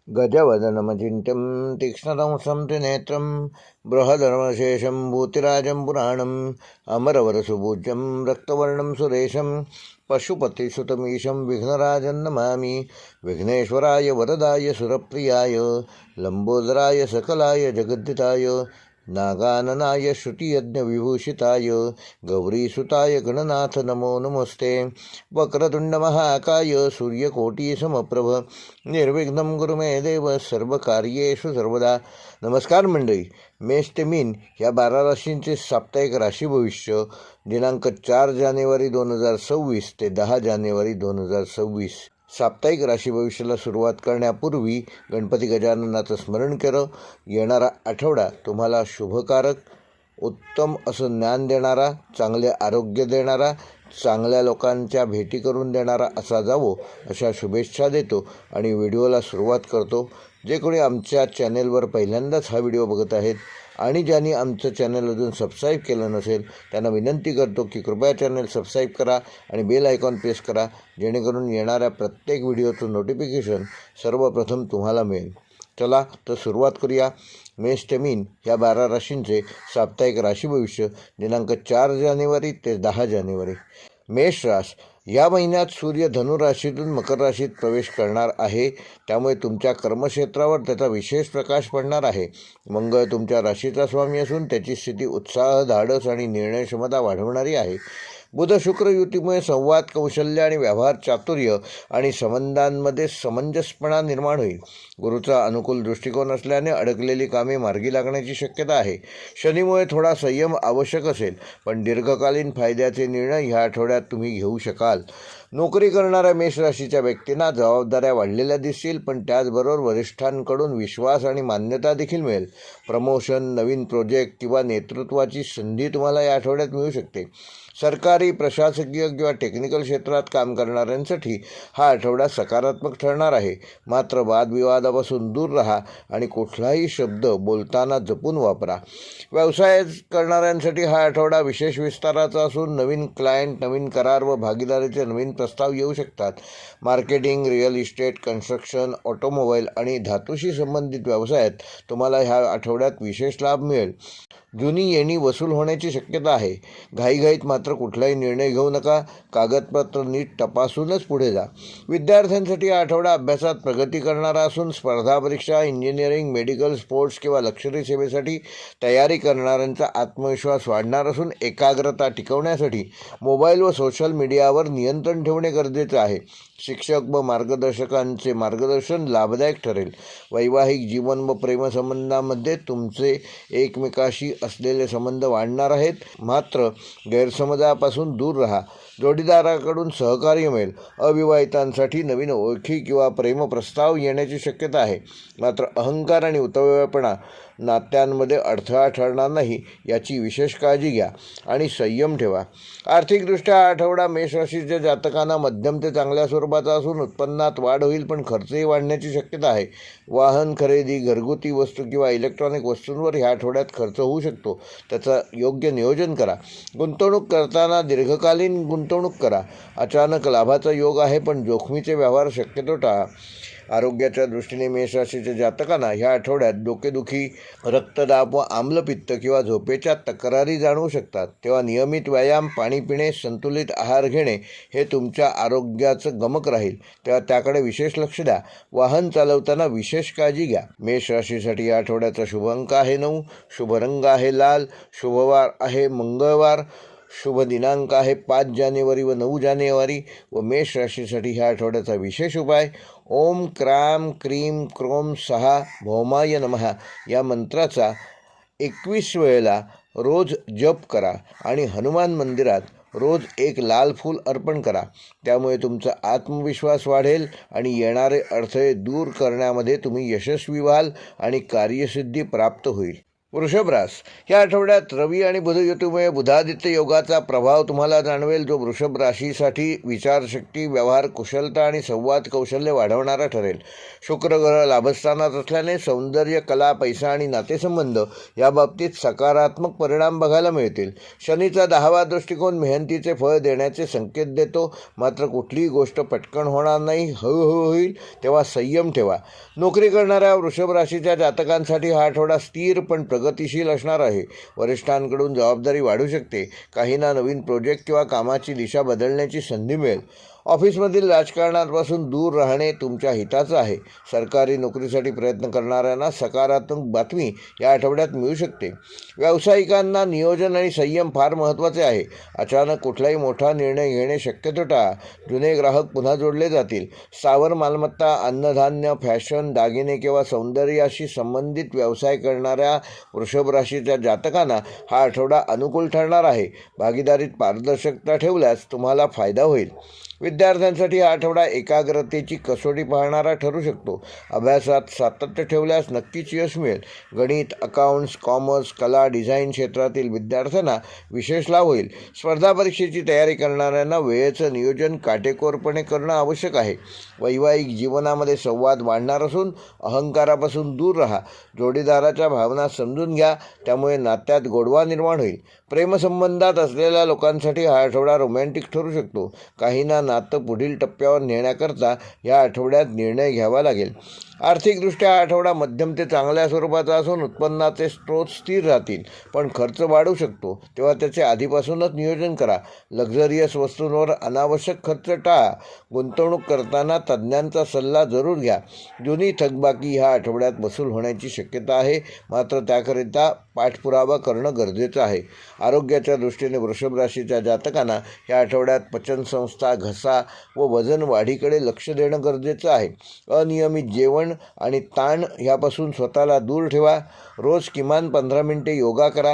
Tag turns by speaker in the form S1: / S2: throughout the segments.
S1: गजवदनमचिन्त्यं तीक्ष्णतमसं त्रिनेत्रं बृहदर्मशेषं भूतिराजं पुराणम् अमरवरसुपूज्यं रक्तवर्णं सुरेशं पशुपतिसुतमीशं विघ्नराजं नमामि। विघ्नेश्वराय वरदाय सुरप्रियाय लंबोदराय सकलाय जगद्दिताय नागाननाय श्रुतियज्ञविभूषिताय गौरीसुताय गणनाथ नमो नमस्ते। वक्रतुण्डमहाकाय सूर्यकोटिसमप्रभ निर्विघ्नं कुरु मे देव सर्वकार्येषु सर्वदा। नमस्कार मंडळी, मेष ते मीन या 12 राशींचे साप्ताहिक राशी भविष्य दिनांक 4 जानेवारी 2026 ते 10 जानेवारी 2026। साप्ताहिक राशी भविष्याला सुरुवात करण्यापूर्वी गणपती गजाननाचं स्मरण केलं। येणारा आठवडा तुम्हाला शुभकारक, उत्तम असं ज्ञान देणारा, चांगले आरोग्य देणारा, चांगल्या लोकांच्या भेटी करून देणारा असा जावो अशा शुभेच्छा देतो आणि व्हिडिओला सुरुवात करतो। जे कोणी आमच्या चॅनेलवर पहिल्यांदाच हा व्हिडिओ बघत आहेत आणि ज्यांनी आमचं चॅनल अजून सबस्क्राईब केलं नसेल त्यांना विनंती करतो की कृपया चॅनल सबस्क्राईब करा आणि बेल आयकॉन प्रेस करा, जेणेकरून येणाऱ्या प्रत्येक व्हिडिओचं नोटिफिकेशन सर्वप्रथम तुम्हाला मिळेल। चला तर सुरुवात करूया। मेष ते मीन ह्या 12 राशींचे साप्ताहिक राशी भविष्य दिनांक 4 जानेवारी ते 10 जानेवारी। मेष रास या महिन्यात सूर्य धनु राशीतून मकर राशीत प्रवेश करणार आहे, त्यामुळे तुमच्या कर्मक्षेत्रावर त्याचा विशेष प्रकाश पडणार आहे। मंगळ तुमच्या राशीचा स्वामी असून त्याची स्थिती उत्साह, धाडस आणि निर्णय क्षमता वाढवणारी आहे। बुध शुक्र युतीमुळे संवाद कौशल्य आणि व्यवहार चातुर्य आणि संबंधांमध्ये समंजसपणा निर्माण होईल। गुरुचा अनुकूल दृष्टिकोन असल्याने अडकलेली कामे मार्गी लागण्याची शक्यता आहे। शनीमुळे थोडा संयम आवश्यक असेल, पण दीर्घकालीन फायद्याचे निर्णय ह्या आठवड्यात तुम्ही घेऊ शकाल। नोकरी करणाऱ्या मेष राशीच्या व्यक्तींना जबाबदाऱ्या वाढलेल्या दिसतील, पण त्याचबरोबर वरिष्ठांकडून विश्वास आणि मान्यता देखील मिळेल। प्रमोशन, नवीन प्रोजेक्ट किंवा नेतृत्वाची संधी तुम्हाला या आठवड्यात मिळू शकते। सरकारी, प्रशासकीय किंवा टेक्निकल क्षेत्रात काम करणाऱ्यांसाठी हा आठवडा सकारात्मक ठरणार आहे। मात्र वादविवादापासून दूर राहा आणि कुठलाही शब्द बोलताना जपून वापरा। व्यवसाय करणाऱ्यांसाठी हा आठवडा विशेष विस्ताराचा असून नवीन क्लायंट, नवीन करार व भागीदारीचे नवीन प्रस्ताव येऊ शकतात। Marketing, real estate, construction, automobile आणि धातूशी संबंधित व्यवसायात तुम्हाला ह्या आठवड्यात विशेष लाभ मिळेल। जुनी येणी वसूल होण्याची शक्यता आहे। घाईघाईत मात्र कुठलाही निर्णय घेऊ नका, कागदपत्र नीट तपासूनच पुढे जा। विद्यार्थ्यांसाठी हा आठवडा अभ्यासात प्रगती करणारा असून स्पर्धा परीक्षा, इंजिनिअरिंग, मेडिकल, स्पोर्ट्स किंवा लष्करी सेवेसाठी तयारी करणाऱ्यांचा आत्मविश्वास वाढणार असून एकाग्रता टिकवण्यासाठी मोबाईल व सोशल मीडियावर नियंत्रण ठेवणे गरजेचे आहे। शिक्षक व मार्गदर्शकांचे मार्गदर्शन लाभदायक ठरेल। वैवाहिक जीवन व प्रेमसंबंधामध्ये तुमचे एकमेकाशी असलेले संबंध वाढणार आहेत, मात्र गैरसमजापासून दूर राहा। जोडीदाराकडून सहकार्य मिळेल। अविवाहितांसाठी नवीन ओळखी किंवा प्रेमप्रस्ताव येण्याची शक्यता आहे, मात्र अहंकार आणि उतावळेपणा नात्यांमध्ये अडथळा ठरणार नाही याची विशेष काळजी घ्या आणि संयम ठेवा। आर्थिकदृष्ट्या हा आठवडा मेष राशीच्या जातकांना मध्यम ते चांगल्या स्वरूपाचा असून उत्पन्नात वाढ होईल, पण खर्चही वाढण्याची शक्यता आहे। वाहन खरेदी, घरगुती वस्तू किंवा इलेक्ट्रॉनिक वस्तूंवर ह्या आठवड्यात खर्च होऊ शकतो, त्याचं योग्य नियोजन करा। गुंतवणूक करताना दीर्घकालीन गुंतवणूक करा। अचानक लाभाचा योग आहे, पण जोखमीचे व्यवहार शक्यतो टाळा। आरोग्याच्या दृष्टीने मेष राशीच्या जातकांना ह्या आठवड्यात डोकेदुखी, रक्तदाब व आम्लपित्त किंवा झोपेच्या तक्रारी जाणवू शकतात, तेव्हा नियमित व्यायाम, पाणी पिणे, संतुलित आहार घेणे हे तुमच्या आरोग्याचं गमक राहील, तेव्हा त्याकडे विशेष लक्ष द्या। वाहन चालवताना विशेष काळजी घ्या। मेष राशीसाठी या आठवड्याचा शुभ अंक आहे 9, शुभ रंग आहे लाल, शुभवार आहे मंगळवार, शुभ दिनांक आहे 5 जानेवारी व 9 जानेवारी व मेष राशीसाठी ह्या आठवड्याचा विशेष उपाय ओम क्राम क्रीम क्रोम सहा भौमाय नमः या मंत्राचा 21 वेळेला रोज जप करा आणि हनुमान मंदिरात रोज एक लाल फूल अर्पण करा। त्यामुळे तुमचा आत्मविश्वास वाढेल आणि येणारे अडथळे दूर करण्यामध्ये तुम्ही यशस्वी व्हाल आणि कार्यसिद्धी प्राप्त होईल। वृषभ रास या आठवड्यात रवी आणि बुध युतीमुळे बुधादित्य योगाचा प्रभाव तुम्हाला जाणवेल, जो वृषभ राशीसाठी विचारशक्ती, व्यवहार कुशलता आणि संवाद कौशल्य वाढवणारा ठरेल. शुक्र ग्रह लाभस्थानात असल्याने सौंदर्य, कला, पैसा आणि नातेसंबंध या बाबतीत सकारात्मक परिणाम बघायला मिळतील. शनीचा 10वा दृष्टिकोन मेहनतीचे फळ देण्याचे संकेत देतो, मात्र कुठलीही गोष्ट पटकन होणार नाही, हळूहळू होईल, तेव्हा संयम ठेवा. नोकरी करणाऱ्या वृषभ राशीच्या जातकांसाठी हा आठवडा स्थिर पण प्रगतिशील असणार आहे. वरिष्ठांकडून जबाबदारी वाढू शकते. काहींना नवीन प्रोजेक्ट किंवा कामाची दिशा बदलण्याची संधी मिळेल. ऑफिसमधील राजकारणापासून दूर राहणे तुमच्या हिताचं आहे. सरकारी नोकरीसाठी प्रयत्न करणाऱ्यांना सकारात्मक बातमी या आठवड्यात मिळू शकते. व्यावसायिकांना नियोजन आणि संयम फार महत्त्वाचे आहे. अचानक कुठलाही मोठा निर्णय घेणे शक्यतो टाळा. जुने ग्राहक पुन्हा जोडले जातील. स्थावर मालमत्ता, अन्नधान्य, फॅशन, दागिने किंवा सौंदर्याशी संबंधित व्यवसाय करणाऱ्या वृषभ राशीच्या जातकांना हा आठवडा अनुकूल ठरणार आहे. भागीदारीत पारदर्शकता ठेवल्यास तुम्हाला फायदा होईल. विद्यार्थ्यांसाठी हा आठवडा एकाग्रतेची कसोटी पाहणारा ठरू शकतो. अभ्यासात सातत्य ठेवल्यास नक्कीच यश मिळेल. गणित, अकाउंट्स, कॉमर्स, कला, डिझाईन क्षेत्रातील विद्यार्थ्यांना विशेष लाभ होईल. स्पर्धा परीक्षेची तयारी करणाऱ्यांना वेळेचं नियोजन काटेकोरपणे करणं आवश्यक आहे. वैवाहिक जीवनामध्ये संवाद वाढणार असून अहंकारापासून दूर राहा. जोडीदाराच्या भावना समजून घ्या, त्यामुळे नात्यात गोडवा निर्माण होईल. प्रेमसंबंधात असलेल्या लोकांसाठी हा आठवडा रोमॅन्टिक ठरू शकतो. काहींना नातं पुढील टप्प्यावर नेण्याकरता या आठवड्यात निर्णय घ्यावा लागेल. आर्थिकदृष्ट्या हा आठवडा मध्यम ते चांगल्या स्वरूपाचा असून उत्पन्नाचे स्रोत स्थिर राहतील, पण खर्च वाढू शकतो, तेव्हा त्याचे आधीपासूनच नियोजन करा. लक्झरियस वस्तूंवर अनावश्यक खर्च टाळा. गुंतवणूक करताना तज्ज्ञांचा सल्ला जरूर घ्या. जुनी थकबाकी ह्या आठवड्यात वसूल होण्याची शक्यता आहे, मात्र त्याकरिता पाठपुरावा करणं गरजेचं आहे. आरोग्याच्या दृष्टीने वृषभ राशीच्या जातकांना या आठवड्यात पचनसंस्था, घसा व वजन वाढीकडे लक्ष देणं गरजेचं आहे. अनियमित जेवण आणि ताण ह्यापासून स्वतःला दूर ठेवा. रोज किमान 15 मिनिटे योगा करा,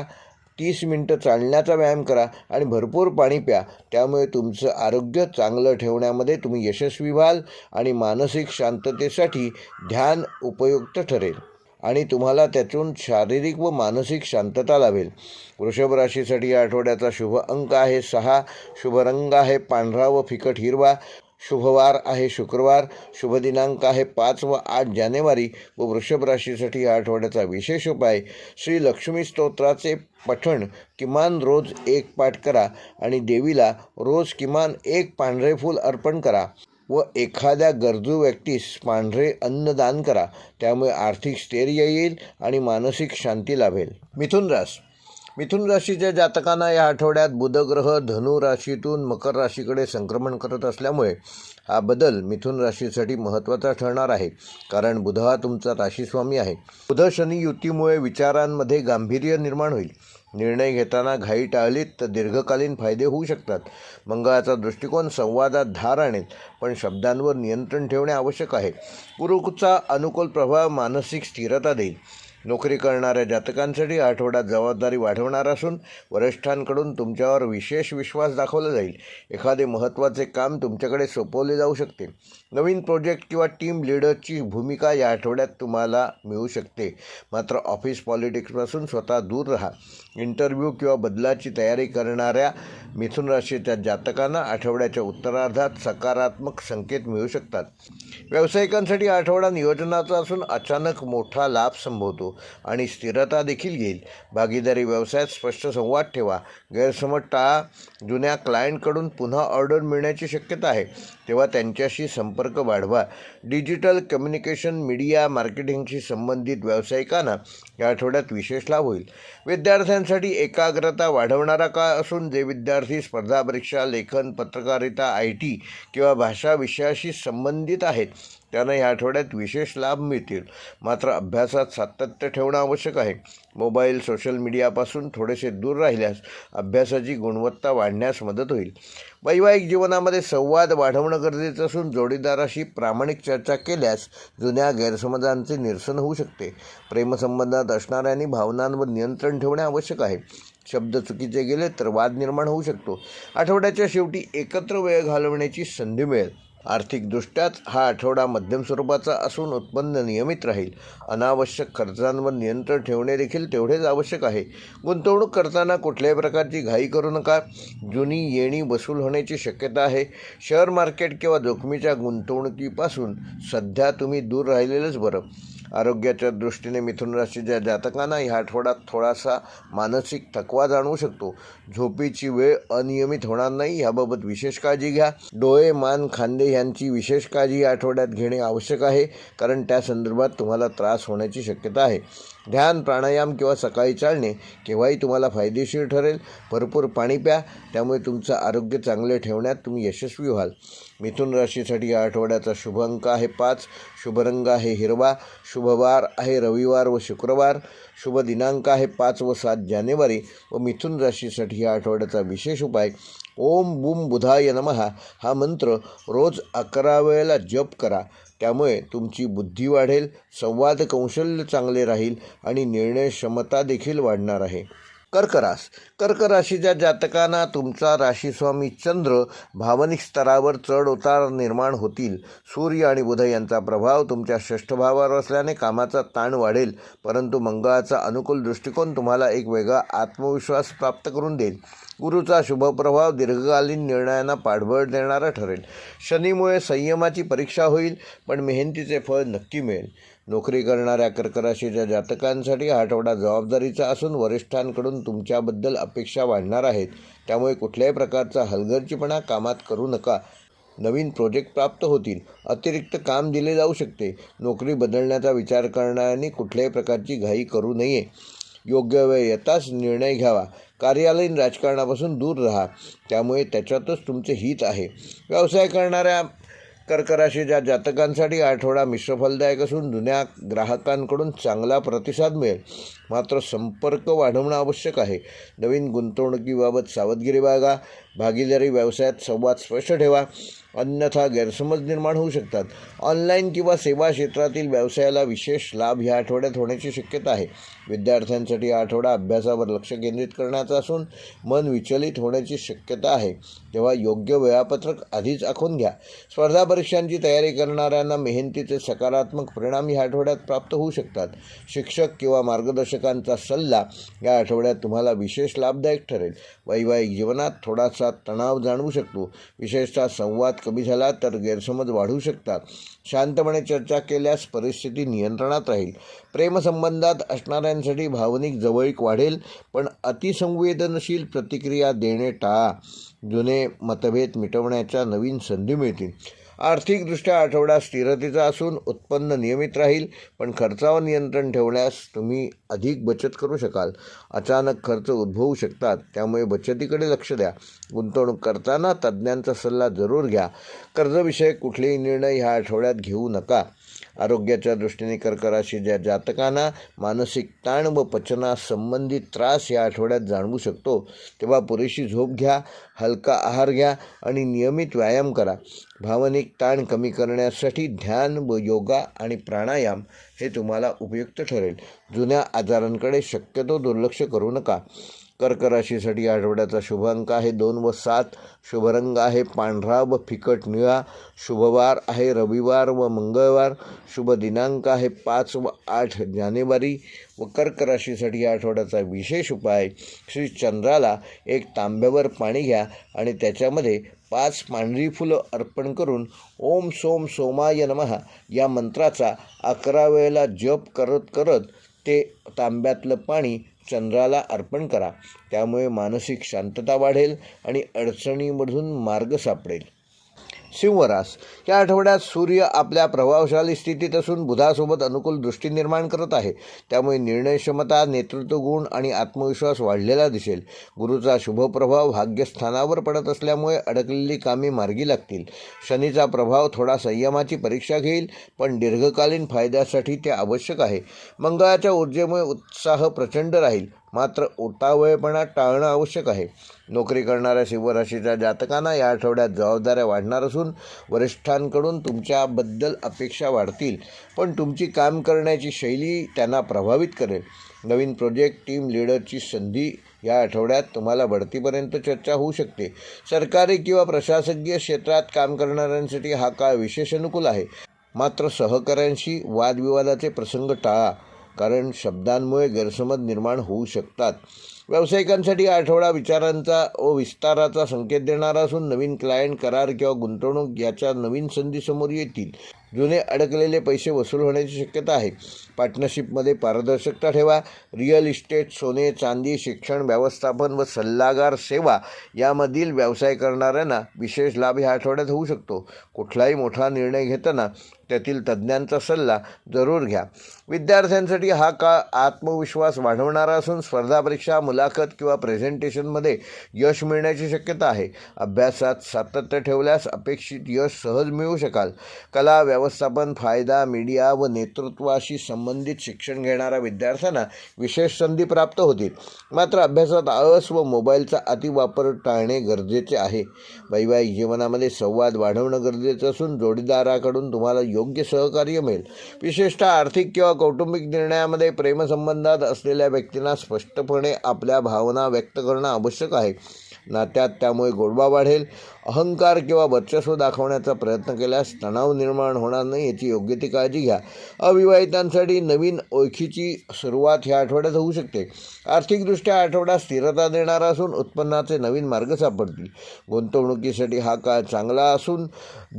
S1: 30 मिनिटं चालण्याचा व्यायाम करा आणि भरपूर पाणी प्या. त्यामुळे तुमचं आरोग्य चांगलं ठेवण्यामध्ये तुम्ही यशस्वी व्हाल आणि मानसिक शांततेसाठी ध्यान उपयुक्त ठरेल आणि तुम्हाला त्यातून शारीरिक व मानसिक शांतता लाभेल. वृषभ राशीसाठी या आठवड्याचा शुभ अंक आहे 6. शुभ रंग आहे पांढरा व फिकट हिरवा. शुभवार आहे शुक्रवार. शुभ दिनांक आहे 5 व 8 जानेवारी. व वृषभ राशीसाठी या आठवड्याचा विशेष उपाय, श्री लक्ष्मी स्तोत्राचे पठण किमान रोज 1 पाठ करा आणि देवीला रोज किमान 1 पांढरे फूल अर्पण करा व एखाद्या गरजू व्यक्तीस पांढरे अन्नदान करा. त्यामुळे आर्थिक स्थैर्य येईल आणि मानसिक शांती लाभेल. मिथुन राशीच्या जातकांना या आठवड्यात बुध ग्रह धनु राशीतून मकर राशीकडे संक्रमण करत असल्यामुळे हा बदल मिथुन राशीसाठी महत्त्वाचा ठरणार आहे, कारण बुध हा तुमचा राशीस्वामी आहे. बुध शनी युतीमुळे विचारांमध्ये गांभीर्य निर्माण होईल. निर्णय घेताना घाई टाळलीत तर दीर्घकालीन फायदे होऊ शकतात. मंगळाचा दृष्टिकोन संवादात धार आणेल, पण शब्दांवर नियंत्रण ठेवणे आवश्यक आहे. गुरुचा अनुकूल प्रभाव मानसिक स्थिरता देईल. नोकरी करणाऱ्या जातकांसाठी आठवड्यात जबाबदारी वाढवणार असून वरिष्ठांकडून तुमच्यावर विशेष विश्वास दाखवला जाईल. एखादे महत्त्वाचे काम तुमच्याकडे सोपवले जाऊ शकते. नवीन प्रोजेक्ट किंवा टीम लीडरची भूमिका या आठवड्यात तुम्हाला मिळू शकते. मात्र ऑफिस पॉलिटिक्सपासून स्वतः दूर राहा. इंटरव्ह्यू किंवा बदलाची तयारी करणाऱ्या मिथुन राशीच्या जातकांना आठवड्याच्या उत्तरार्धात सकारात्मक संकेत मिळू शकतात. व्यावसायिकांसाठी आठवडा नियोजनाचा असून अचानक मोठा लाभ संभवतो आणि स्थिरता देखील घेईल. भागीदारी व्यवसायात स्पष्ट संवाद ठेवा. गैरसमज टाळा. जुन्या क्लायंटकडून पुन्हा ऑर्डर मिळण्याची शक्यता आहे, तेव्हा त्यांच्याशी संपर्क वाढवा. डिजिटल कम्युनिकेशन, मीडिया, मार्केटिंगशी संबंधित व्यावसायिकांना या आठवड्यात विशेष लाभ होईल. विद्यार्थ्यांसाठी एकाग्रता वाढवणारा काळ असून जे विद्यार्थी स्पर्धा परीक्षा, लेखन, पत्रकारिता, IT किंवा भाषा विषयाशी संबंधित आहेत त्यांना या आठवड्यात विशेष लाभ मिळतील. मात्र अभ्यासात सातत्य ठेवणं आवश्यक आहे. मोबाईल, सोशल मीडियापासून थोडेसे दूर राहिल्यास अभ्यासाची गुणवत्ता वाढण्यास मदत होईल. वैवाहिक जीवनामध्ये संवाद वाढवणं गरजेचं असून जोडीदाराशी प्रामाणिक चर्चा केल्यास जुन्या गैरसमजांचे निरसन होऊ शकते. प्रेमसंबंधात असणाऱ्यांनी भावनांवर नियंत्रण ठेवणे आवश्यक आहे. शब्द चुकीचे गेले तर वाद निर्माण होऊ शकतो. आठवड्याच्या शेवटी एकत्र वेळ घालवण्याची संधी मिळेल. आर्थिकदृष्ट्याच हा आठवडा मध्यम स्वरूपाचा असून उत्पन्न नियमित राहील. अनावश्यक खर्चांवर नियंत्रण ठेवणे देखील तेवढेच आवश्यक आहे. गुंतवणूक करताना कुठल्याही प्रकारची घाई करू नका. जुनी येणी वसूल होण्याची शक्यता आहे. शेअर मार्केट किंवा जोखमीच्या गुंतवणुकीपासून सध्या तुम्ही दूर राहिलेलंच बरं. आरोग्याच्या दृष्टीने मिथुन राशीच्या जातकांना ह्या आठवड्यात थोडासा मानसिक थकवा जाणवू शकतो. झोपेची वेळ अनियमित होणार नाही याबाबत विशेष काळजी घ्या. डोळे, मान, खांदे यांची विशेष काळजी या आठवड्यात घेणे आवश्यक आहे, कारण त्या संदर्भात तुम्हाला त्रास होण्याची शक्यता आहे. ध्यान, प्राणायाम किंवा सकाळी चालणे केव्हाही तुम्हाला फायदेशीर ठरेल. भरपूर पाणी प्या, त्यामुळे तुमचं आरोग्य चांगले ठेवण्यात तुम्ही यशस्वी व्हाल. मिथुन राशीसाठी या आठवड्याचा शुभ अंक आहे 5, शुभ रंग आहे हिरवा, शुभ वार आहे रविवार व शुक्रवार, शुभ दिनांक आहे 5 व 7 जानेवारी. व मिथुन राशीसाठी या आठवड्याचा विशेष उपाय ओम बूम बुधाय नमः हा मंत्र रोज 11 वेळेला जप करा. त्यामुळे तुमची बुद्धी वाढेल, संवाद कौशल्य चांगले राहील आणि निर्णय क्षमता देखील वाढणार आहे. कर्क राशीच्या जातकांना तुमचा राशीस्वामी चंद्र भावनिक स्तरावर चढ उतार निर्माण होतील. सूर्य आणि बुध यांचा प्रभाव तुमच्या षष्ठ भावावर असल्याने कामाचा ताण वाढेल, परंतु मंगळाचा अनुकूल दृष्टिकोन तुम्हाला एक वेगळा आत्मविश्वास प्राप्त करून देईल. गुरुचा शुभ प्रभाव दीर्घकालीन निर्णयांना पाठबळ देणारा ठरेल. शनीमुळे संयमाची परीक्षा होईल, पण मेहनतीचे फळ नक्की मिळेल. नोकरी करणाऱ्या कर्क राशीच्या जातकांसाठी हा आठवडा जबाबदारीचा असून वरिष्ठांकडून तुमच्याबद्दल अपेक्षा वाढणार आहेत. त्यामुळे कुठल्याही प्रकारचा हलगर्जीपणा कामात करू नका. नवीन प्रोजेक्ट प्राप्त होतील. अतिरिक्त काम दिले जाऊ शकते. नोकरी बदलण्याचा विचार करणाऱ्यांनी कुठल्याही प्रकारची घाई करू नये. योग्य वेळ येताच निर्णय घ्यावा. कार्यालयीन राजकारणापासून दूर राहा, त्यामुळे त्याच्यातच तुमचे हित आहे. व्यवसाय करणाऱ्या कर्क राशीच्या जातकांसाठी आठवडा मिश्र फलदायक असून जुन्या ग्राहकांकडून चांगला प्रतिसाद मिळेल, मात्र संपर्क वाढवणं आवश्यक आहे. नवीन गुंतवणुकीबाबत सावधगिरी बाळगा. भागीदारी व्यवसायात संवाद स्पष्ट ठेवा, अन्यथा गैरसमज निर्माण होऊ शकतात. ऑनलाईन किंवा सेवा क्षेत्रातील व्यवसायाला विशेष लाभ ह्या आठवड्यात होण्याची शक्यता आहे. विद्यार्थ्यांसाठी हा आठवडा अभ्यासावर लक्ष केंद्रित करण्याचा असून मन विचलित होण्याची शक्यता आहे, तेव्हा योग्य वेळापत्रक आधीच आखून घ्या. स्पर्धा परीक्षांची तयारी करणाऱ्यांना मेहनतीचे सकारात्मक परिणाम ह्या आठवड्यात प्राप्त होऊ शकतात. शिक्षक किंवा मार्गदर्शकांचा सल्ला या आठवड्यात तुम्हाला विशेष लाभदायक ठरेल. वैवाहिक जीवनात थोडासा तणाव जाणवू शकतो. विशेषतः संवाद कमी झाला तर गैरसमज वाढू शकतात. शांतपणे चर्चा केल्यास परिस्थिती नियंत्रणात राहील. प्रेमसंबंधात असणाऱ्यांसाठी भावनिक जवळीक वाढेल, पण अतिसंवेदनशील प्रतिक्रिया देणे टाळा. जुने मतभेद मिटवण्याच्या नवीन संधी मिळतील. आर्थिकदृष्ट्या आठवडा स्थिरतेचा असून उत्पन्न नियमित राहील, पण खर्चावर नियंत्रण ठेवल्यास तुम्ही अधिक बचत करू शकाल. अचानक खर्च उद्भवू शकतात, त्यामुळे बचतीकडे लक्ष द्या. गुंतवणूक करताना तज्ज्ञांचा सल्ला जरूर घ्या. कर्जविषयक कुठलेही निर्णय ह्या आठवड्यात घेऊ नका. आरोग्याच्या दृष्टीने कर्क राशीच्या जातकांना मानसिक ताण व पचनासंबंधित त्रास या आठवड्यात जाणवू शकतो, तेव्हा पुरेशी झोप घ्या, हलका आहार घ्या आणि नियमित व्यायाम करा. भावनिक ताण कमी करण्यासाठी ध्यान व योगा आणि प्राणायाम हे तुम्हाला उपयुक्त ठरेल. जुन्या आजारांकडे शक्यतो दुर्लक्ष करू नका. कर्क राशीसाठी आठवड्याचा शुभ अंक आहे 2 व 7, शुभ रंग आहे पांढरा व फिकट निळा, शुभवार आहे रविवार व मंगळवार, शुभ दिनांक आहे 5 व 8 जानेवारी. व कर्क राशीसाठी आठवड्याचा विशेष उपाय श्री चंद्राला एक तांब्यावर पाणी घ्या आणि त्याच्यामध्ये 5 पांढरी फुलं अर्पण करून ओम सोम सोमाय नमः या मंत्राचा 11 वेळेला जप करत करत ते तांब्यातलं पाणी चंद्राला अर्पण करा. त्यामुळे मानसिक शांतता वाढेल आणि अडचणीमधून मार्ग सापडेल. सिंह रास या आठवड्यात सूर्य आपल्या प्रभावशाली स्थितीत असून बुधासोबत अनुकूल दृष्टी निर्माण करत आहे. त्यामुळे निर्णय क्षमता, नेतृत्व गुण आणि आत्मविश्वास वाढलेला दिसेल. गुरुचा शुभ प्रभाव भाग्यस्थानावर पडत असल्यामुळे अडकलेली कामे मार्गी लागतील. शनीचा प्रभाव थोडा संयमाची परीक्षा घेईल, पण दीर्घकालीन फायद्यासाठी ते आवश्यक आहे. मंगळाच्या ऊर्जेमुळे उत्साह प्रचंड राहील, मात्र उतावळेपणा टाळणं आवश्यक आहे. नोकरी करणाऱ्या सिंह राशीच्या जातकांना या आठवड्यात जबाबदाऱ्या वाढणार असून वरिष्ठांकडून तुमच्याबद्दल अपेक्षा वाढतील, पण तुमची काम करण्याची शैली त्यांना प्रभावित करेल. नवीन प्रोजेक्ट, टीम लीडरची संधी या आठवड्यात तुम्हाला बढतीपर्यंत चर्चा होऊ शकते. सरकारी किंवा प्रशासकीय क्षेत्रात काम करणाऱ्यांसाठी हा काळ विशेष अनुकूल आहे. मात्र सहकाऱ्यांशी वादविवादाचे प्रसंग टाळा, कारण शब्दांमुळे गैरसमज निर्माण होऊ शकतात. व्यावसायिकांसाठी आठवडा विचारांचा व विस्ताराचा संकेत देणारा असून नवीन क्लायंट, करार किंवा गुंतवणूक याच्या नवीन संधी समोर येतील. जुने अडकलेले पैसे वसूल होण्याची शक्यता आहे. पार्टनरशिपमध्ये पारदर्शकता ठेवा. रिअल इस्टेट, सोने, चांदी, शिक्षण, व्यवस्थापन व सल्लागार सेवा यामधील व्यवसाय करणाऱ्यांना विशेष लाभ ह्या आठवड्यात होऊ शकतो. कुठलाही मोठा निर्णय घेताना त्यातील तज्ज्ञांचा सल्ला जरूर घ्या. विद्यार्थ्यांसाठी हा काळ आत्मविश्वास वाढवणारा असून स्पर्धा परीक्षा, मुलाखत किंवा प्रेझेंटेशनमध्ये यश मिळण्याची शक्यता आहे. अभ्यासात सातत्य ठेवल्यास अपेक्षित यश सहज मिळवू शकाल. कला, व्यवस्थापन, फायदा, मीडिया व नेतृत्वाशी संबंधित शिक्षण घेणाऱ्या विद्यार्थ्यांना विशेष संधी प्राप्त होतील. मात्र अभ्यासात आळस व मोबाईलचा अतिवापर टाळणे गरजेचे आहे. वैवाहिक जीवनामध्ये संवाद वाढवणं गरजेचं असून जोडीदाराकडून तुम्हाला योग्य सहकार्य मिळेल. विशेषतः आर्थिक किंवा कौटुंबिक निर्णयामध्ये प्रेमसंबंधात असलेल्या व्यक्तींना स्पष्टपणे आपल्या भावना व्यक्त करणं आवश्यक आहे. नात्यात त्यामुळे गोडवा वाढेल. अहंकार किंवा वर्चस्व दाखवण्याचा प्रयत्न केल्यास तणाव निर्माण होणार नाही याची योग्य ती काळजी घ्या. अविवाहितांसाठी नवीन ओळखीची सुरुवात ह्या आठवड्यात होऊ शकते. आर्थिकदृष्ट्या आठवडा स्थिरता देणारा असून उत्पन्नाचे नवीन मार्ग सापडतील. गुंतवणुकीसाठी हा काळ चांगला असून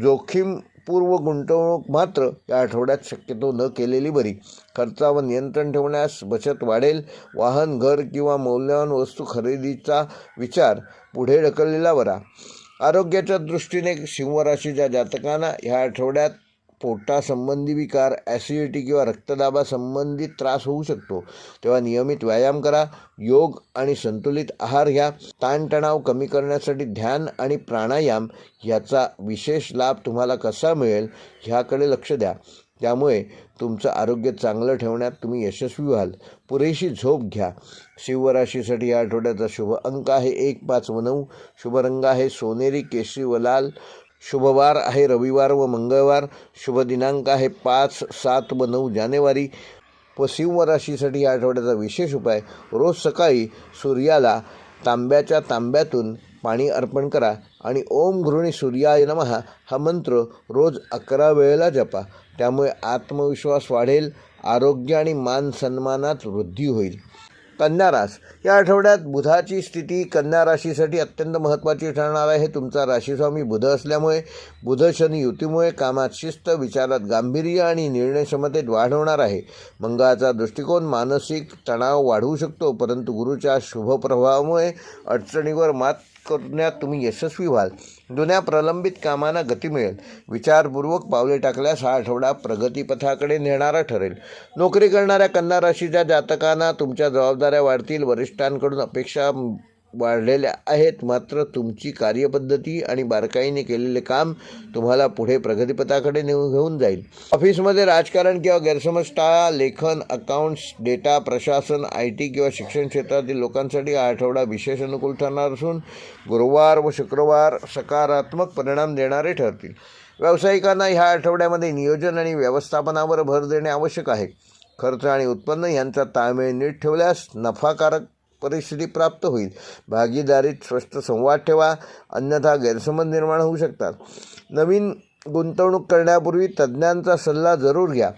S1: जोखीमपूर्व गुंतवणूक मात्र या आठवड्यात शक्यतो न केलेली बरी. खर्चावर नियंत्रण ठेवण्यास बचत वाढेल. वाहन, घर किंवा मौल्यवान वस्तू खरेदीचा विचार पुढे ढकललेला बरा. आरोग्याच्या दृष्टीने सिंह राशीच्या जातकांना ह्या आठवड्यात पोटासंबंधी विकार, ॲसिडिटी किंवा रक्तदाबासंबंधित त्रास होऊ शकतो. तेव्हा नियमित व्यायाम करा. योग आणि संतुलित आहार घ्या. ताणतणाव कमी करण्यासाठी ध्यान आणि प्राणायाम याचा विशेष लाभ तुम्हाला कसा मिळेल ह्याकडे लक्ष द्या. त्यामुळे तुमचं आरोग्य चांगलं ठेवण्यात तुम्ही यशस्वी व्हाल. पुरेशी झोप घ्या. सिंह राशीसाठी या आठवड्याचा शुभ अंक आहे 1, 5 व 9. शुभ रंग आहे सोनेरी, केशरी व लाल. शुभवार आहे रविवार व मंगळवार. शुभ दिनांक आहे 5, 7 व 9 जानेवारी. व सिंह राशीसाठी या आठवड्याचा विशेष उपाय, रोज सकाळी सूर्याला तांब्याच्या तांब्यातून पाणी अर्पण करा आणि ओम घृणी सूर्याय नमः हा मंत्र रोज 11 वेळेला जपा. त्यामुळे आत्मविश्वास वाढेल. आरोग्य आणि मान सन्मानात वृद्धी होईल. कन्या रास या आठवड्यात बुधाची स्थिती कन्या राशीसाठी अत्यंत महत्त्वाची ठरणार आहे. तुमचा राशीस्वामी बुध असल्यामुळे बुध शनी युतीमुळे कामात शिस्त, विचारात गांभीर्य आणि निर्णय क्षमतेत वाढ होणार आहे. मंगळाचा दृष्टिकोन मानसिक तणाव वाढवू शकतो, परंतु गुरुच्या शुभ प्रभावामुळे अडचणीवर मात करण्यात तुम्ही यशस्वी व्हाल. जुन्या प्रलंबित कामांना गती मिळेल. विचारपूर्वक पावले टाकल्यास हा आठवडा प्रगतीपथाकडे नेणारा ठरेल. नोकरी करणाऱ्या कन्या राशीच्या जातकांना तुमच्या जबाबदाऱ्या वाढतील. वरिष्ठांकडून अपेक्षा वाढलेल्या आहेत, मात्र तुमची कार्यपद्धती आणि बारकाईने केलेले काम तुम्हाला पुढे प्रगतीपथाकडे घेऊन जाईल. ऑफिसमध्ये राजकारण किंवा गैरसमज टाळा. लेखन, अकाउंट्स, डेटा, प्रशासन, IT किंवा शिक्षण क्षेत्रातील लोकांसाठी हा आठवडा विशेष अनुकूल ठरणार असून गुरुवार व शुक्रवार सकारात्मक परिणाम देणारे ठरतील. व्यावसायिकांना ह्या आठवड्यामध्ये नियोजन आणि व्यवस्थापनावर भर देणे आवश्यक आहे. खर्च आणि उत्पन्न यांचा ताळमेळ नीट ठेवल्यास नफाकारक परिस्थिती प्राप्त होईल. भागीदारीत स्पष्ट संवाद ठेवा, अन्यथा गैरसमज निर्माण होऊ शकतात. नवीन गुंतवणूक करण्यापूर्वी तज्ज्ञांचा सल्ला जरूर घ्या.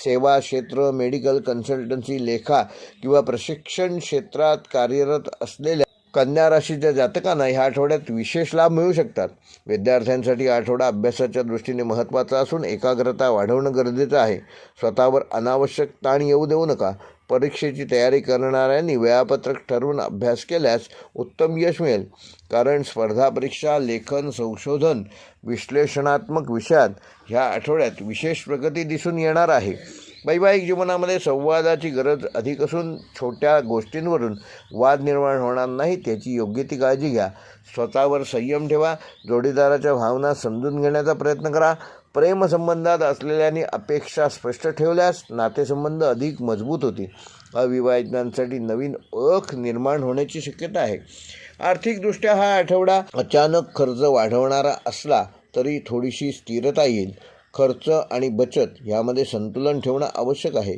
S1: सेवा क्षेत्र, मेडिकल, कन्सल्टन्सी, लेखा किंवा प्रशिक्षण क्षेत्रात कार्यरत असलेल्या कन्या राशीच्या जातकांना ह्या आठवड्यात विशेष लाभ मिळू शकतात. विद्यार्थ्यांसाठी आठवडा अभ्यासाच्या दृष्टीने महत्त्वाचा असून एकाग्रता वाढवणं गरजेचं आहे. स्वतःवर अनावश्यक ताण येऊ देऊ नका. परीक्षेची तयारी करणाऱ्यांनी वेळापत्रक ठरवून अभ्यास केल्यास उत्तम यश मिळेल, कारण स्पर्धा परीक्षा, लेखन, संशोधन, विश्लेषणात्मक विषयात ह्या आठवड्यात विशेष प्रगती दिसून येणार आहे. वैवाहिक जीवनामध्ये संवादाची गरज अधिक असून छोट्या गोष्टींवरून वाद निर्माण होणार नाही त्याची योग्य ती काळजी घ्या. स्वतःवर संयम ठेवा. जोडीदाराच्या भावना समजून घेण्याचा प्रयत्न करा. प्रेमसंबंधात असलेल्यांनी अपेक्षा स्पष्ट ठेवल्यास नातेसंबंध अधिक मजबूत होतील. अविवाहितांसाठी नवीन ओळख निर्माण होण्याची शक्यता आहे. आर्थिकदृष्ट्या हा आठवडा अचानक खर्च वाढवणारा असला तरी थोडीशी स्थिरता येईल. खर्च आणि बचत यामध्ये संतुलन ठेवणं आवश्यक आहे.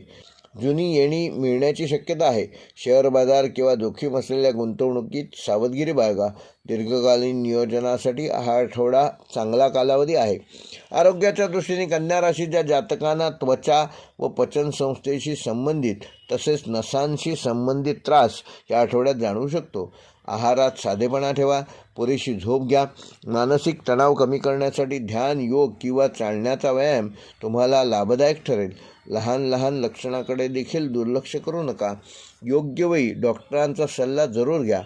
S1: जुनी येणी मिळण्याची शक्यता आहे. शेअर बाजार किंवा जोखीम असलेल्या गुंतवणुकीत सावधगिरी बाळगा. दीर्घकालीन नियोजनासाठी हा आठवडा चांगला कालावधी आहे. आरोग्याच्या दृष्टीने कन्या राशीच्या जातकांना त्वचा व पचन संस्थेशी संबंधित तसेच नसांशी संबंधित त्रास या आठवड्यात जाणवू शकतो. आहारात साधेपणा ठेवा. पुरेशी झोप घ्या. मानसिक तणाव कमी करण्यासाठी ध्यान, योग किंवा चालण्याचा व्यायाम तुम्हाला लाभदायक ठरेल. लहान लहान लक्षणाकडे देखील दुर्लक्ष करू नका. योग्य वेळी डॉक्टरांचा सल्ला जरूर घ्या.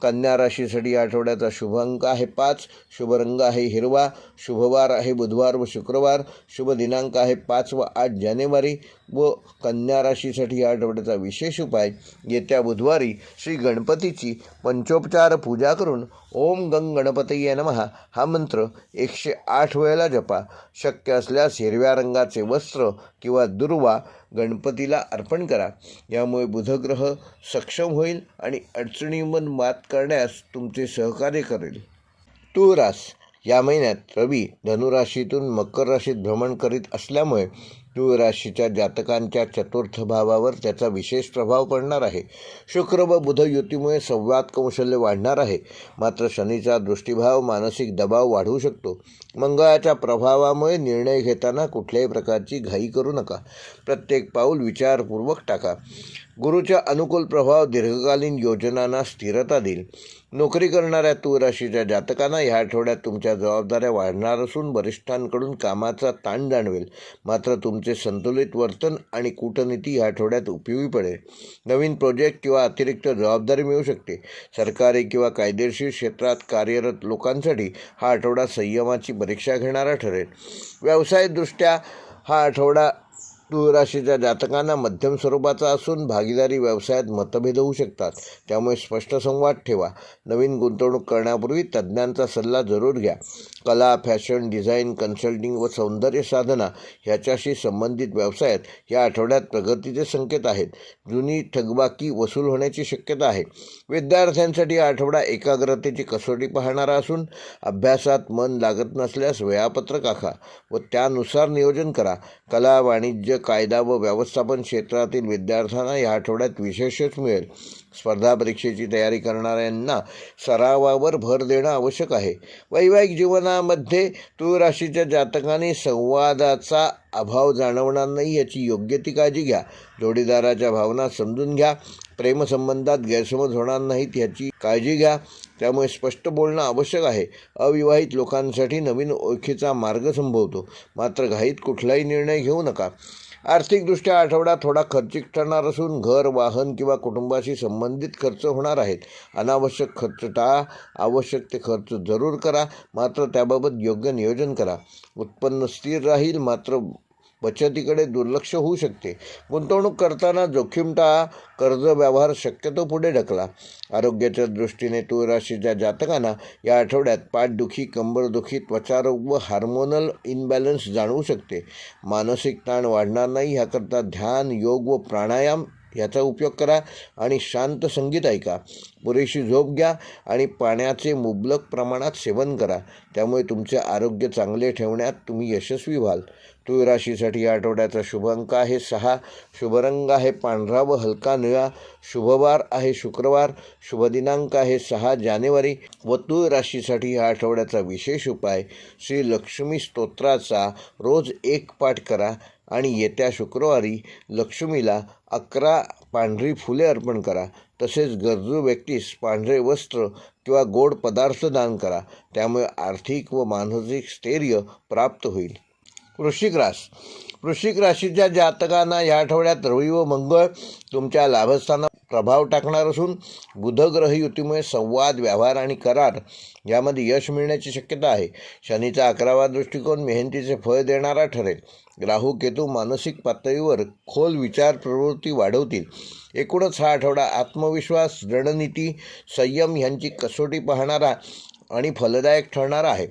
S1: कन्या राशीसाठी आठवड्याचा शुभ अंक आहे 5. शुभ रंग आहे हिरवा. शुभवार आहे बुधवार व शुक्रवार. शुभ दिनांक आहे 5 व 8 जानेवारी. व कन्या राशीसाठी या आठवड्याचा विशेष उपाय, येत्या बुधवारी श्री गणपतीची पंचोपचार पूजा करून ओम गंग गणपतये नमः हा मंत्र 108 वेळेला जपा. शक्य असल्यास हिरव्या रंगाचे वस्त्र किंवा दुर्वा गणपतीला अर्पण करा. यामुळे बुधग्रह सक्षम होईल आणि अडचणींवर मात करण्यास तुमचे सहकार्य करेल. तुळ रास या महिन्यात रवी धनुराशीतून मकर राशीत भ्रमण करीत असल्यामुळे तुळ राशीच्या जातकांच्या चतुर्थ भावावर त्याचा विशेष प्रभाव पडणार आहे. शुक्र व बुध युतीमुळे संवाद कौशल्य वाढणार आहे. मात्र शनीचा दृष्टिभाव मानसिक दबाव वाढवू शकतो. मंगळाच्या प्रभावामुळे निर्णय घेताना कुठल्याही प्रकारची घाई करू नका. प्रत्येक पाऊल विचारपूर्वक टाका. गुरुचा अनुकूल प्रभाव दीर्घकालीन योजनांना स्थिरता देईल. नोकरी करणाऱ्या तुळ राशीच्या जातकांना या आठवड्यात तुमच्या जबाबदाऱ्या वाढणार असून वरिष्ठांकडून कामाचा ताण जाणवेल. मात्र तुमचे संतुलित वर्तन आणि कूटनीती या आठवड्यात उपयोगी पडेल. नवीन प्रोजेक्ट किंवा अतिरिक्त जबाबदारी मिळू शकते. सरकारी किंवा कायदेशीर क्षेत्रात कार्यरत लोकांसाठी हा आठवडा संयमाची परीक्षा घेणारा ठरेल. व्यावसायिकदृष्ट्या हा आठवडा तुळ राशीच्या जातकांना मध्यम स्वरूपाचा असून भागीदारी व्यवसायात मतभेद होऊ शकतात. त्यामुळे स्पष्ट संवाद ठेवा. नवीन गुंतवणूक करण्यापूर्वी तज्ज्ञांचा सल्ला जरूर घ्या. कला, फॅशन, डिझाईन, कन्सल्टिंग व सौंदर्य साधना ह्याच्याशी संबंधित व्यवसायात या आठवड्यात प्रगतीचे संकेत आहेत. जुनी थकबाकी वसूल होण्याची शक्यता आहे. विद्यार्थ्यांसाठी हा आठवडा एकाग्रतेची कसोटी पाहणारा असून अभ्यासात मन लागत नसल्यास वेळापत्रक आखा व त्यानुसार नियोजन करा. कला, वाणिज्य, कायदा व व्यवस्थापन क्षेत्रातील विद्यार्थ्यांना या आठवड्यात विशेष यश मिळेल. स्पर्धा परीक्षेची तयारी करणाऱ्यांना सरावावर भर देणं आवश्यक आहे. वैवाहिक जीवनामध्ये तुळ राशीच्या जातकांनी संवादाचा अभाव जाणवणार नाही याची योग्य ती काळजी घ्या. जोडीदाराच्या भावना समजून घ्या. प्रेमसंबंधात गैरसमज होणार नाहीत याची काळजी घ्या. त्यामुळे स्पष्ट बोलणं आवश्यक आहे. अविवाहित लोकांसाठी नवीन ओळखीचा मार्ग संभवतो. मात्र घाईत कुठलाही निर्णय घेऊ नका. आर्थिकदृष्ट्या आठवडा थोडा खर्चिक ठरणार असून घर, वाहन किंवा कुटुंबाशी संबंधित खर्च होणार आहेत. अनावश्यक खर्च टाळा. आवश्यक ते खर्च जरूर करा, मात्र त्याबाबत योग्य नियोजन करा. उत्पन्न स्थिर राहील, मात्र बचतीकडे दुर्लक्ष होऊ शकते. गुंतवणूक करताना जोखीम टाळा. कर्ज व्यवहार शक्यतो पुढे ढकला. आरोग्याच्या दृष्टीने तुळ राशीच्या जातकांना या आठवड्यात पाठदुखी, कंबरदुखी, त्वचारोग व हार्मोनल इनबॅलन्स जाणवू शकते. मानसिक ताण वाढणार नाही याकरता ध्यान, योग व प्राणायाम याचा उपयोग करा आणि शांत संगीत ऐका. पुरेशी झोप घ्या आणि पाण्याचे मुबलक प्रमाणात सेवन करा. त्यामुळे तुमचे आरोग्य चांगले ठेवण्यात तुम्ही यशस्वी व्हाल. तुळ राशीसाठी या आठवड्याचा शुभ अंक आहे 6. शुभ रंग आहे पांढरा व हलका निळा. शुभवार आहे शुक्रवार. शुभ दिनांक आहे 6 जानेवारी. व तुळ राशीसाठी या आठवड्याचा विशेष उपाय, श्री लक्ष्मी स्तोत्राचा रोज 1 पाठ करा आणि येत्या शुक्रवारी लक्ष्मीला 11 पांढरी फुले अर्पण करा. तसेच गरजू व्यक्तीस पांढरे वस्त्र किंवा गोड पदार्थ दान करा. त्यामुळे आर्थिक व मानसिक स्थैर्य प्राप्त होईल. वृश्चिक राशीच्या जातकांना या आठवड्यात रवी व मंगळ तुमच्या लाभस्थानात प्रभाव टाकणार असून बुधग्रह युतीमुळे संवाद, व्यवहार आणि करार यामध्ये यश मिळण्याची शक्यता आहे. शनीचा 11वा दृष्टिकोन मेहनतीचे फळ देणारा ठरेल. राहू, केतू मानसिक पातळीवर खोल विचार प्रवृत्ती वाढवतील. एकूणच हा आठवडा आत्मविश्वास, रणनीती, संयम यांची कसोटी पाहणारा आणि फलदायक ठरणारा आहे.